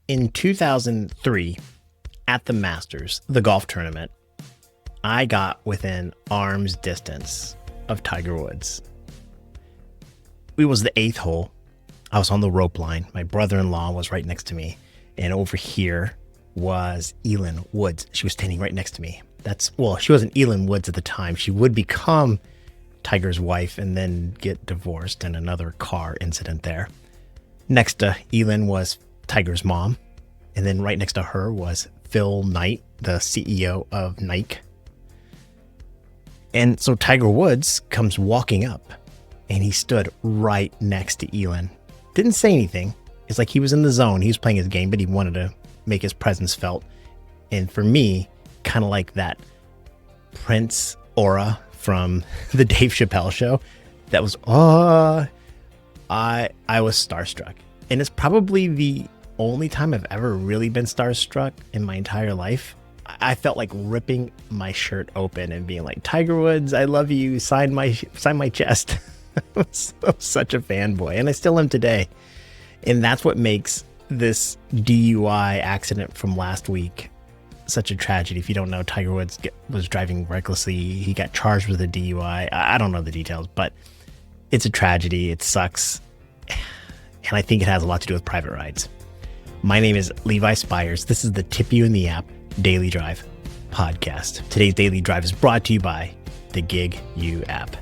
In 2003, at the Masters, the golf tournament, I got within arm's distance of Tiger Woods. It was the 8th hole. I was on the rope line. My brother-in-law was right next to me. And over here was Elin Woods. She was standing right next to me. She wasn't Elin Woods at the time. She would become Tiger's wife and then get divorced in another car incident there. Next to Elin was Tiger's mom. And then right next to her was Phil Knight, the CEO of Nike. And so Tiger Woods comes walking up and he stood right next to Elin. Didn't say anything. It's like he was in the zone. He was playing his game, but he wanted to make his presence felt. And for me, kind of like that Prince aura from the Dave Chappelle show, that was, I was starstruck. And it's probably the only time I've ever really been starstruck in my entire life. I felt like ripping my shirt open and being like, Tiger Woods, I love you, sign my chest. I was such a fanboy, and I still am today. And that's what makes this DUI accident from last week such a tragedy. If you don't know, Tiger Woods was driving recklessly. He got charged with a DUI. I don't know the details, but it's a tragedy. It sucks. And I think it has a lot to do with private rides. My name is Levi Spires. This is the Tip You in the App Daily Drive podcast. Today's Daily Drive is brought to you by the Gig You app.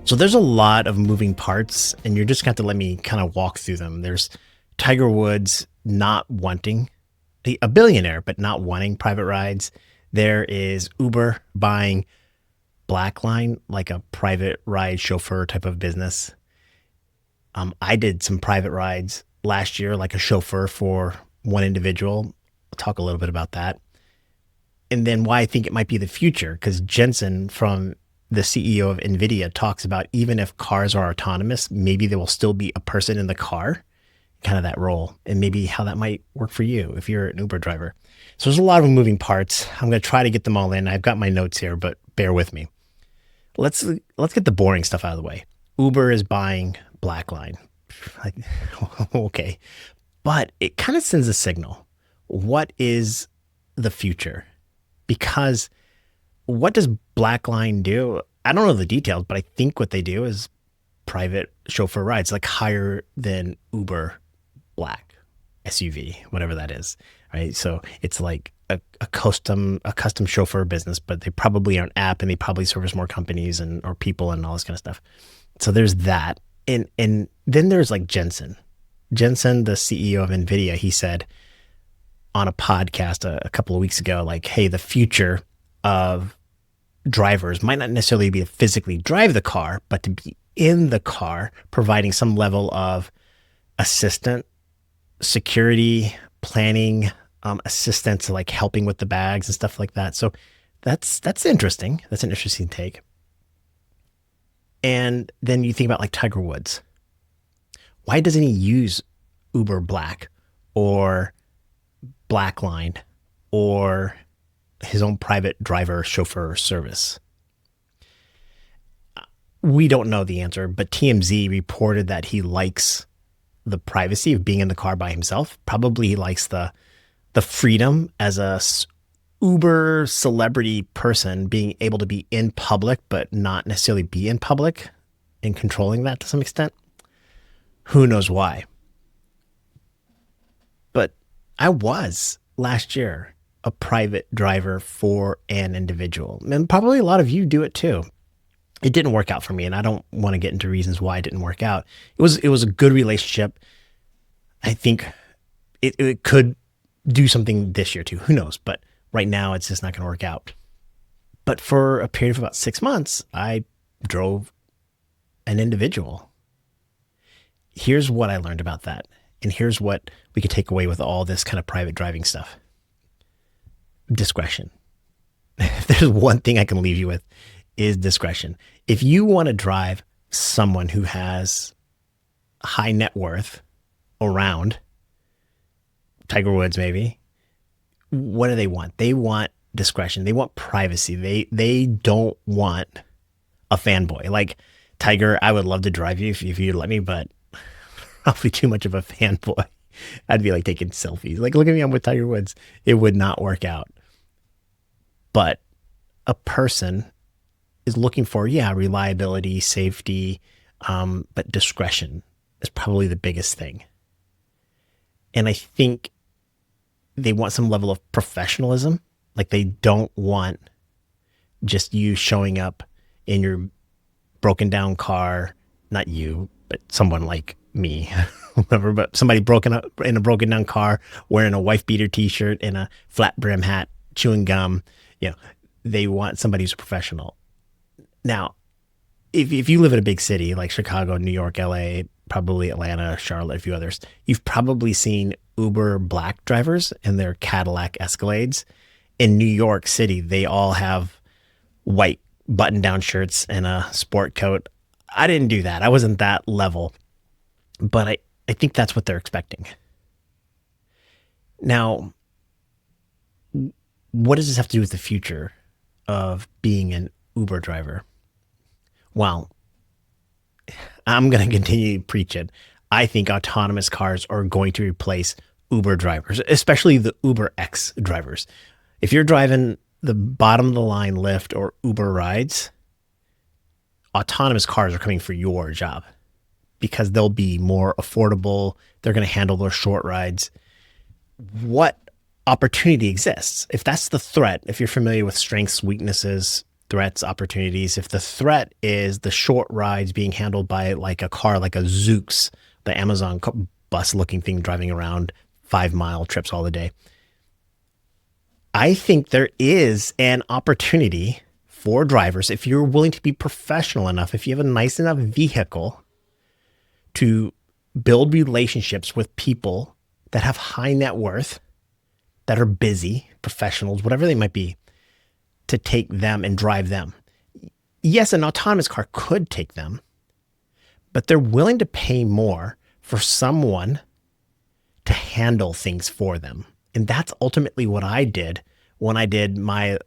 So there's a lot of moving parts, and you're just going to let me kind of walk through them. There's Tiger Woods not wanting, a billionaire, but not wanting private rides. There is Uber buying Blacklane, like a private ride chauffeur type of business. I did some private rides last year, like a chauffeur for one individual. I'll talk a little bit about that. And then why I think it might be the future, because Jensen from the CEO of NVIDIA talks about even if cars are autonomous, maybe there will still be a person in the car, kind of that role, and maybe how that might work for you if you're an Uber driver. So there's a lot of moving parts. I'm going to try to get them all in. I've got my notes here, but bear with me. Let's get the boring stuff out of the way. Uber is buying Blacklane. Okay. But it kind of sends a signal. What is the future? Because what does Blacklane do? I don't know the details, but I think what they do is private chauffeur rides, like higher than Uber Black SUV, whatever that is, right? So it's like a custom chauffeur business, but they probably are an app and they probably service more companies or people and all this kind of stuff. So there's that. And then there's like Jensen, the CEO of NVIDIA. He said on a podcast a couple of weeks ago, like, hey, the future of drivers might not necessarily be to physically drive the car, but to be in the car, providing some level of assistant, security, planning, assistance, like helping with the bags and stuff like that. So that's interesting. That's an interesting take. And then you think about like Tiger Woods. Why doesn't he use Uber Black or Blacklane or his own private driver chauffeur service? We don't know the answer, but TMZ reported that he likes the privacy of being in the car by himself. Probably he likes the freedom as a Uber celebrity person, being able to be in public, but not necessarily be in public, and controlling that to some extent. Who knows why? But I was last year a private driver for an individual, and probably a lot of you do it too. It didn't work out for me, and I don't want to get into reasons why it didn't work out. It was a good relationship. I think it could do something this year too. Who knows? But right now, it's just not going to work out. But for a period of about 6 months, I drove an individual. Here's what I learned about that. And here's what we could take away with all this kind of private driving stuff. Discretion. If there's one thing I can leave you with, is discretion. If you want to drive someone who has high net worth around, Tiger Woods maybe, what do they want? They want discretion. They want privacy. They don't want a fanboy. Like, Tiger, I would love to drive you if you'd let me, but probably too much of a fanboy. I'd be like taking selfies. Like, look at me, I'm with Tiger Woods. It would not work out. But a person is looking for, yeah, reliability, safety, but discretion is probably the biggest thing. And I think they want some level of professionalism. Like, they don't want just you showing up in your broken down car, not you, but someone like me, whatever, but somebody broken up in a broken down car, wearing a wife beater t-shirt and a flat brim hat, chewing gum. You know, they want somebody who's a professional. Now, if you live in a big city like Chicago, New York, LA, probably Atlanta, Charlotte, a few others, you've probably seen Uber Black drivers in their Cadillac Escalades. In New York City, they all have white button-down shirts and a sport coat. I didn't do that. I wasn't that level. But I think that's what they're expecting. Now, what does this have to do with the future of being an Uber driver? Well, I'm going to continue preaching. I think autonomous cars are going to replace Uber drivers, especially the Uber X drivers. If you're driving the bottom of the line Lyft or Uber rides, autonomous cars are coming for your job because they'll be more affordable. They're going to handle those short rides. What opportunity exists? If that's the threat, if you're familiar with strengths, weaknesses, threats, opportunities, if the threat is the short rides being handled by like a car, like a Zoox, the Amazon bus looking thing driving around 5-mile trips all the day, I think there is an opportunity for drivers, if you're willing to be professional enough, if you have a nice enough vehicle, to build relationships with people that have high net worth, that are busy, professionals, whatever they might be, to take them and drive them. Yes, an autonomous car could take them, but they're willing to pay more for someone to handle things for them. And that's ultimately what I did when I did my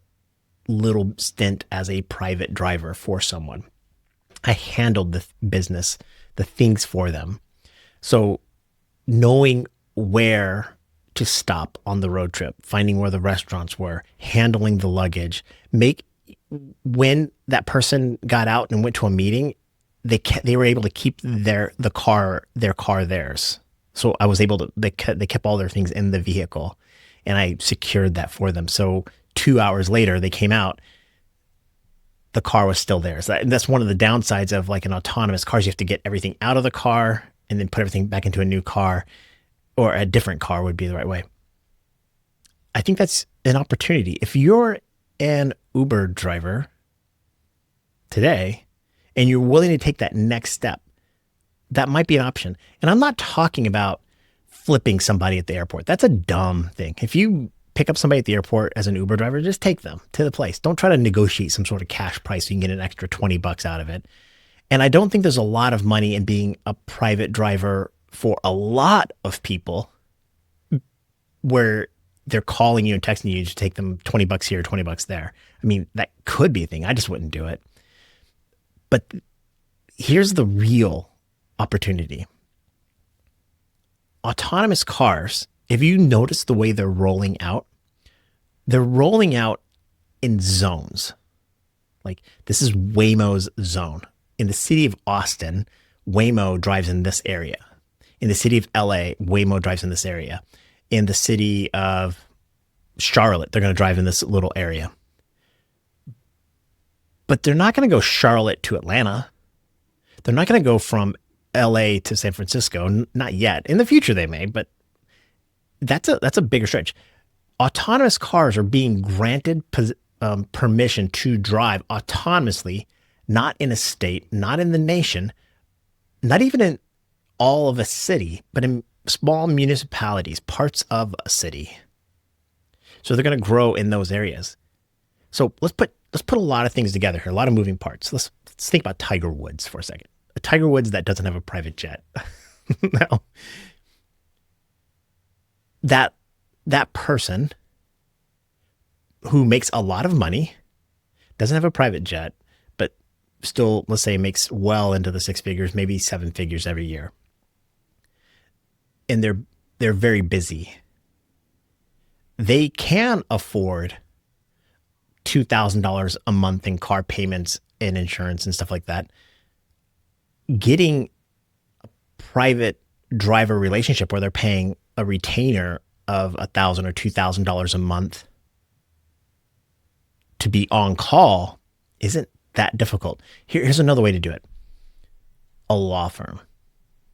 little stint as a private driver for someone. I handled the business, the things for them. So knowing where to stop on the road trip, finding where the restaurants were, handling the luggage, when that person got out and went to a meeting, they were able to keep their car theirs. So I was able to, they kept all their things in the vehicle, and I secured that for them. So 2 hours later, they came out, the car was still theirs. That's one of the downsides of like an autonomous car. You have to get everything out of the car and then put everything back into a new car, or a different car would be the right way. I think that's an opportunity. If you're an Uber driver today and you're willing to take that next step, that might be an option. And I'm not talking about flipping somebody at the airport. That's a dumb thing. If you pick up somebody at the airport as an Uber driver, just take them to the place. Don't try to negotiate some sort of cash price so you can get an extra $20 out of it. And I don't think there's a lot of money in being a private driver for a lot of people, where they're calling you and texting you to take them $20 here, $20 there. I mean, that could be a thing. I just wouldn't do it. But here's the real opportunity. Autonomous cars, if you notice the way they're rolling out in zones. Like, this is Waymo's zone. In the city of Austin, Waymo drives in this area. In the city of LA, Waymo drives in this area. In the city of Charlotte, they're going to drive in this little area. But they're not going to go Charlotte to Atlanta. They're not going to go from LA to San Francisco. Not yet. In the future, they may, but that's a bigger stretch. Autonomous cars are being granted permission to drive autonomously, not in a state, not in the nation, not even in all of a city, but in small municipalities, parts of a city. So they're going to grow in those areas. So let's put a lot of things together here, a lot of moving parts. Let's think about Tiger Woods for a second. A Tiger Woods that doesn't have a private jet. Now, that person who makes a lot of money, doesn't have a private jet, but still, let's say, makes well into the 6 figures, maybe 7 figures every year. And they're they're very busy. They can afford $2,000 a month in car payments and insurance and stuff like that. Getting a private driver relationship where they're paying a retainer of $1,000 or $2,000 a month to be on call isn't that difficult. Here's another way to do it. A law firm.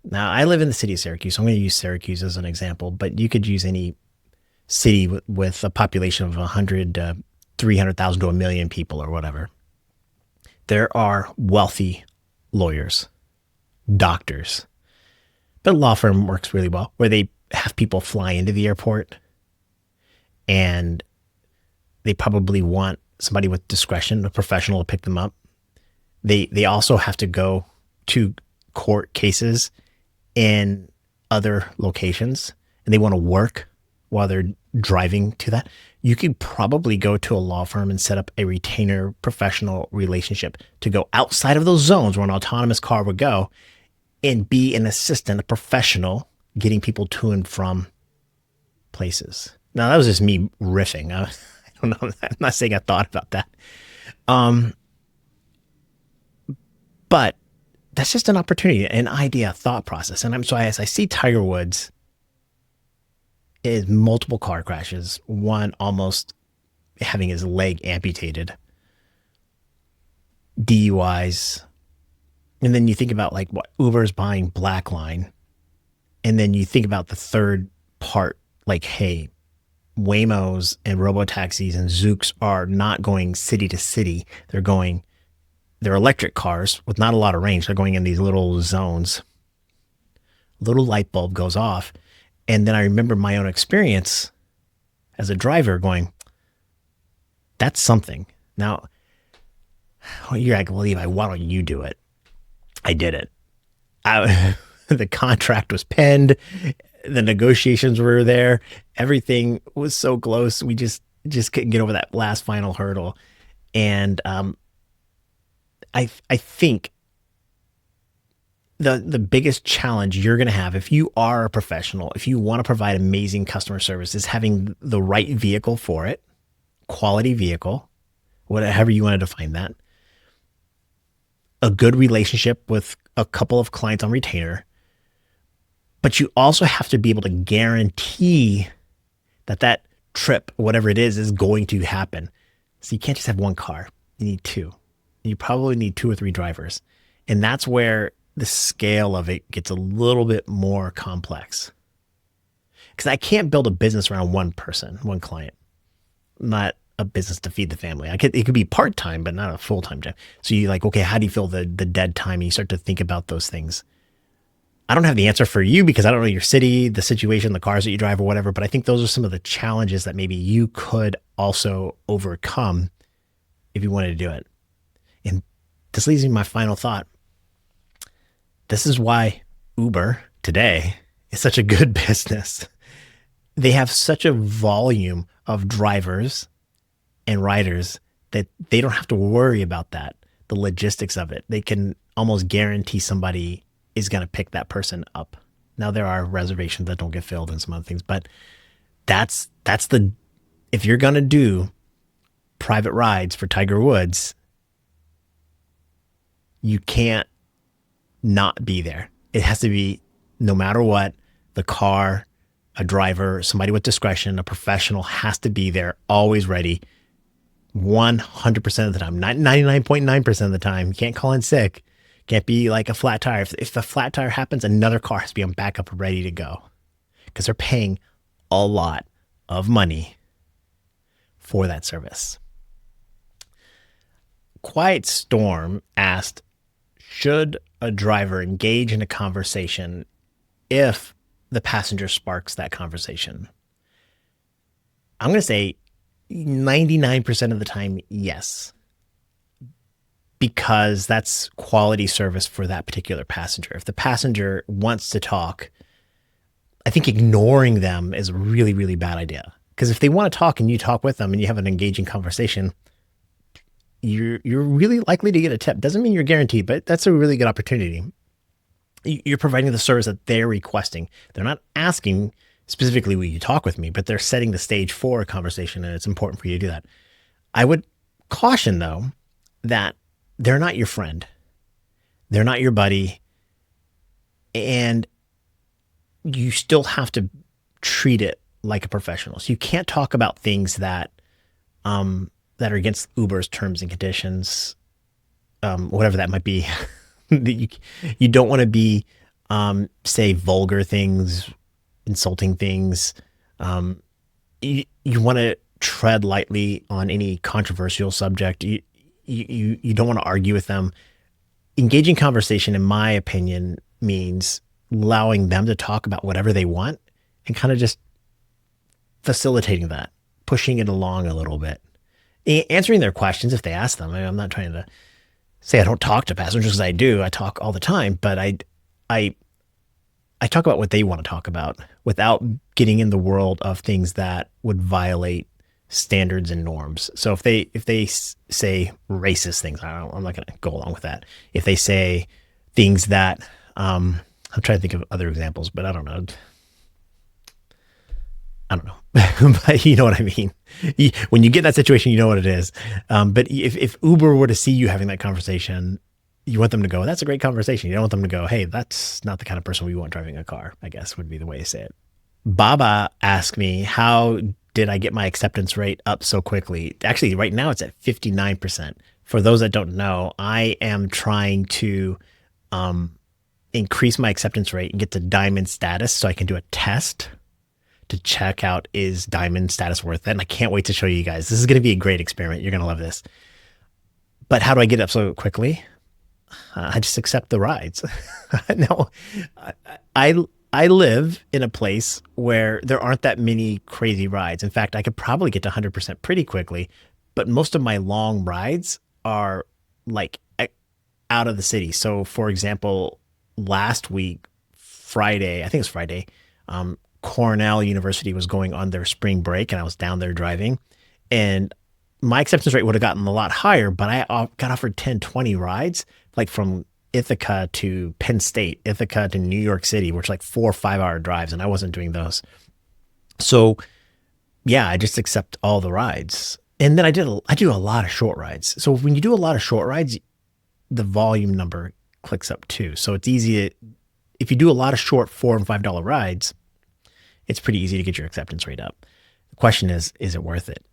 Now, I live in the city of Syracuse, so I'm going to use Syracuse as an example, but you could use any city with a population of 100 to 300,000 to a million people or whatever. There are wealthy lawyers, doctors, but a law firm works really well where they have people fly into the airport and they probably want somebody with discretion, a professional to pick them up. They also have to go to court cases in other locations and they want to work while they're driving to that. You could probably go to a law firm and set up a retainer professional relationship to go outside of those zones where an autonomous car would go and be an assistant, a professional getting people to and from places. Now, that was just me riffing. I don't know. I'm not saying I thought about that. But that's just an opportunity, an idea, a thought process. And as I see Tiger Woods is multiple car crashes, one almost having his leg amputated, DUIs, and then you think about like what Uber's buying Blacklane, and then you think about the third part, like, hey, Waymos and robotaxis and Zooks are not going city to city. They're electric cars with not a lot of range. They're going in these little zones. Little light bulb goes off. And then I remember my own experience as a driver going, that's something. Now, you're like, well, Levi, why don't you do it? I did it. The contract was penned. The negotiations were there. Everything was so close. We just couldn't get over that last final hurdle. And I think the biggest challenge you're going to have if you are a professional, if you want to provide amazing customer service, is having the right vehicle for it, quality vehicle, whatever you want to define that, a good relationship with a couple of clients on retainer. But you also have to be able to guarantee that trip, whatever it is going to happen. So you can't just have one car. You need two. You probably need 2 or 3 drivers. And that's where the scale of it gets a little bit more complex. Because I can't build a business around one person, one client, not a business to feed the family. It could be part-time, but not a full-time job. So you're like, okay, how do you fill the dead time? And you start to think about those things. I don't have the answer for you because I don't know your city, the situation, the cars that you drive or whatever, but I think those are some of the challenges that maybe you could also overcome if you wanted to do it. And this leads me to my final thought. This is why Uber today is such a good business. They have such a volume of drivers and riders that they don't have to worry about that, the logistics of it. They can almost guarantee somebody is going to pick that person up. Now, there are reservations that don't get filled and some other things, but if you're going to do private rides for Tiger Woods, you can't not be there. It has to be, no matter what, the car, a driver, somebody with discretion, a professional has to be there, always ready, 100% of the time, not 99.9% of the time. You can't call in sick. Can't be like a flat tire. If the flat tire happens, another car has to be on backup ready to go because they're paying a lot of money for that service. Quiet Storm asked, should a driver engage in a conversation if the passenger sparks that conversation? I'm going to say 99% of the time, yes, because that's quality service for that particular passenger. If the passenger wants to talk, I think ignoring them is a really, really bad idea. Because if they want to talk and you talk with them and you have an engaging conversation, you're really likely to get a tip. Doesn't mean you're guaranteed, but that's a really good opportunity. You're providing the service that they're requesting. They're not asking specifically when you talk with me, but they're setting the stage for a conversation, and it's important for you to do that. I would caution, though, that they're not your friend. They're not your buddy. And you still have to treat it like a professional. So you can't talk about things that that are against Uber's terms and conditions, whatever that might be. You don't want to be say vulgar things, insulting things. You want to tread lightly on any controversial subject. You don't want to argue with them. Engaging conversation, in my opinion, means allowing them to talk about whatever they want and kind of just facilitating that, pushing it along a little bit, answering their questions if they ask them. I'm not trying to say I don't talk to passengers, because I do. I talk all the time, but I talk about what they want to talk about without getting in the world of things that would violate standards and norms. So if they say racist things, I'm not going to go along with that. If they say things that I'm trying to think of other examples, but I don't know. But you know what I mean? When you get in that situation, you know what it is. But if Uber were to see you having that conversation, you want them to go, that's a great conversation. You don't want them to go, hey, that's not the kind of person we want driving a car, I guess would be the way to say it. Baba asked me, how did I get my acceptance rate up so quickly? Actually, right now it's at 59%. For those that don't know, I am trying to increase my acceptance rate and get to diamond status so I can do a test to check out, is diamond status worth it? And I can't wait to show you guys. This is going to be a great experiment. You're going to love this. But how do I get up so quickly? I just accept the rides. No, I live in a place where there aren't that many crazy rides. In fact, I could probably get to 100% pretty quickly, but most of my long rides are like out of the city. So for example, last week, Friday, I think it's Friday, Cornell University was going on their spring break, and I was down there driving, and my acceptance rate would have gotten a lot higher, but I got offered 10, 20 rides, like from Ithaca to Penn State, Ithaca to New York City, which are like 4 or 5 hour drives, and I wasn't doing those. So yeah, I just accept all the rides. And then I do a lot of short rides. So when you do a lot of short rides, the volume number clicks up too. So it's easy to, if you do a lot of short $4 and $5 rides, it's pretty easy to get your acceptance rate up. The question is it worth it?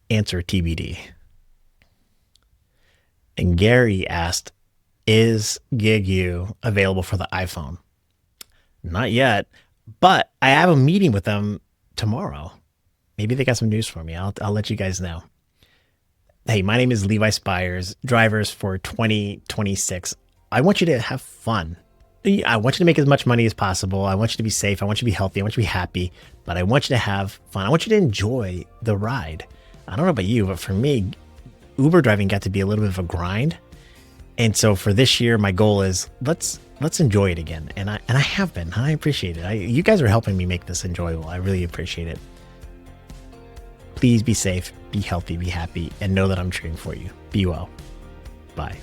Answer TBD. And Gary asked, is GigU available for the iPhone? Not yet, but I have a meeting with them tomorrow. Maybe they got some news for me. I'll let you guys know. Hey, my name is Levi Spires, drivers for 2026. I want you to have fun. I want you to make as much money as possible. I want you to be safe. I want you to be healthy. I want you to be happy, but I want you to have fun. I want you to enjoy the ride. I don't know about you, but for me, Uber driving got to be a little bit of a grind. And so for this year, my goal is let's enjoy it again. And I have been. I appreciate it. You guys are helping me make this enjoyable. I really appreciate it. Please be safe, be healthy, be happy, and know that I'm cheering for you. Be well. Bye.